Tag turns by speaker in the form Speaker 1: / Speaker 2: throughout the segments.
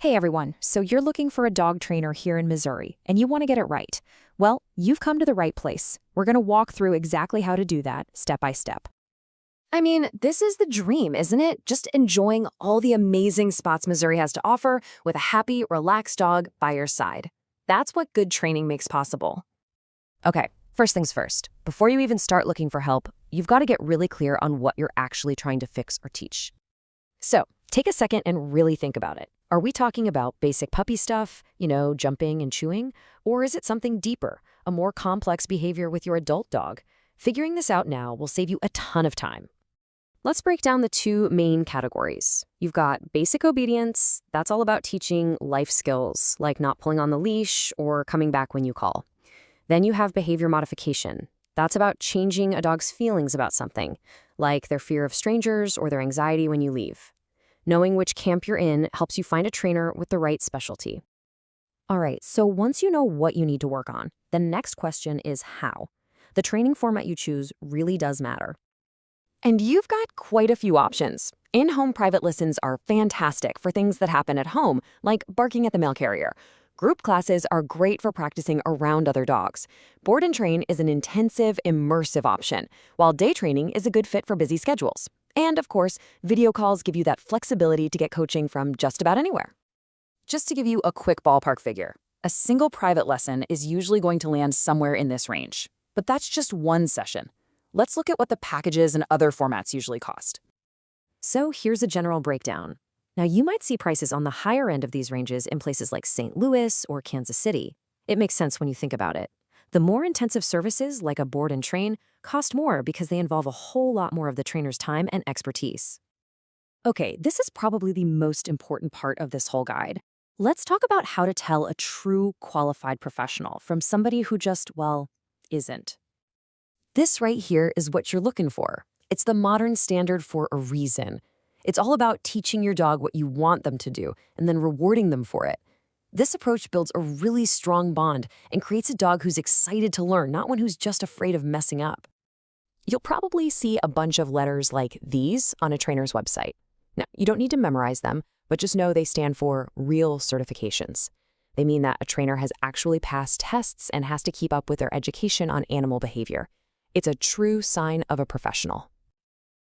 Speaker 1: Hey everyone, so you're looking for a dog trainer here in Missouri, and you want to get it right. Well, you've come to the right place. We're going to walk through exactly how to do that, step by step.
Speaker 2: I mean, this is the dream, isn't it? Just enjoying all the amazing spots Missouri has to offer with a happy, relaxed dog by your side. That's what good training makes possible.
Speaker 3: Okay, first things first. Before you even start looking for help, you've got to get really clear on what you're actually trying to fix or teach. So, take a second and really think about it. Are we talking about basic puppy stuff, jumping and chewing? Or is it something deeper, a more complex behavior with your adult dog? Figuring this out now will save you a ton of time. Let's break down the two main categories. You've got basic obedience. That's all about teaching life skills, like not pulling on the leash or coming back when you call. Then you have behavior modification. That's about changing a dog's feelings about something, like their fear of strangers or their anxiety when you leave. Knowing which camp you're in helps you find a trainer with the right specialty. All right, so once you know what you need to work on, the next question is how. The training format you choose really does matter. And you've got quite a few options. In-home private lessons are fantastic for things that happen at home, like barking at the mail carrier. Group classes are great for practicing around other dogs. Board and train is an intensive, immersive option, while day training is a good fit for busy schedules. And of course, video calls give you that flexibility to get coaching from just about anywhere.
Speaker 2: Just to give you a quick ballpark figure, a single private lesson is usually going to land somewhere in this range. But that's just one session. Let's look at what the packages and other formats usually cost.
Speaker 3: So here's a general breakdown. Now, you might see prices on the higher end of these ranges in places like St. Louis or Kansas City. It makes sense when you think about it. The more intensive services, like a board and train, cost more because they involve a whole lot more of the trainer's time and expertise. Okay, this is probably the most important part of this whole guide. Let's talk about how to tell a true qualified professional from somebody who just, well, isn't. This right here is what you're looking for. It's the modern standard for a reason. It's all about teaching your dog what you want them to do and then rewarding them for it. This approach builds a really strong bond and creates a dog who's excited to learn, not one who's just afraid of messing up. You'll probably see a bunch of letters like these on a trainer's website. Now, you don't need to memorize them, but just know they stand for real certifications. They mean that a trainer has actually passed tests and has to keep up with their education on animal behavior. It's a true sign of a professional.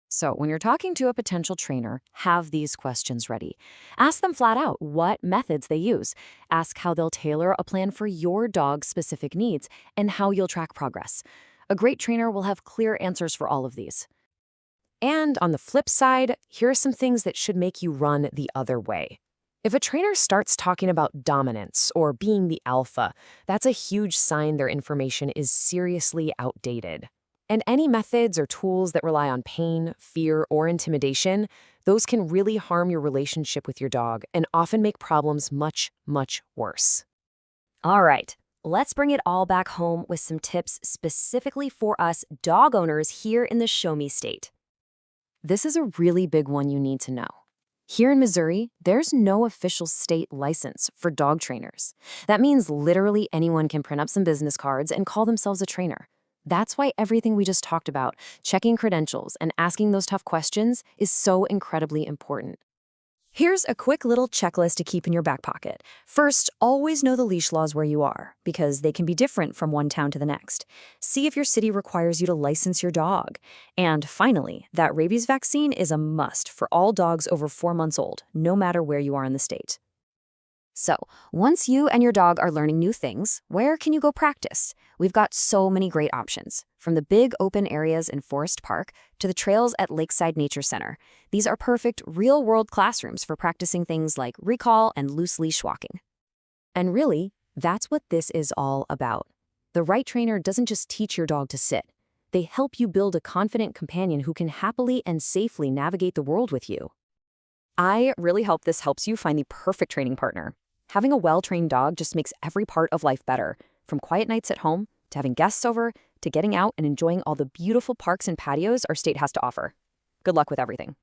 Speaker 3: So when you're talking to a potential trainer, have these questions ready. Ask them flat out what methods they use. Ask how they'll tailor a plan for your dog's specific needs and how you'll track progress. A great trainer will have clear answers for all of these. And on the flip side, here are some things that should make you run the other way. If a trainer starts talking about dominance or being the alpha, that's a huge sign their information is seriously outdated. And any methods or tools that rely on pain, fear, or intimidation, those can really harm your relationship with your dog and often make problems much, much worse. All right, let's bring it all back home with some tips specifically for us dog owners here in the Show Me State. This is a really big one you need to know. Here in Missouri, there's no official state license for dog trainers. That means literally anyone can print up some business cards and call themselves a trainer. That's why everything we just talked about, checking credentials and asking those tough questions, is so incredibly important. Here's a quick little checklist to keep in your back pocket. First, always know the leash laws where you are, because they can be different from one town to the next. See if your city requires you to license your dog. And finally, that rabies vaccine is a must for all dogs over 4 months old, no matter where you are in the state. So, once you and your dog are learning new things, where can you go practice? We've got so many great options, from the big open areas in Forest Park to the trails at Lakeside Nature Center. These are perfect real-world classrooms for practicing things like recall and loose leash walking. And really, that's what this is all about. The right trainer doesn't just teach your dog to sit. They help you build a confident companion who can happily and safely navigate the world with you. I really hope this helps you find the perfect training partner. Having a well-trained dog just makes every part of life better, from quiet nights at home, to having guests over, to getting out and enjoying all the beautiful parks and patios our state has to offer. Good luck with everything.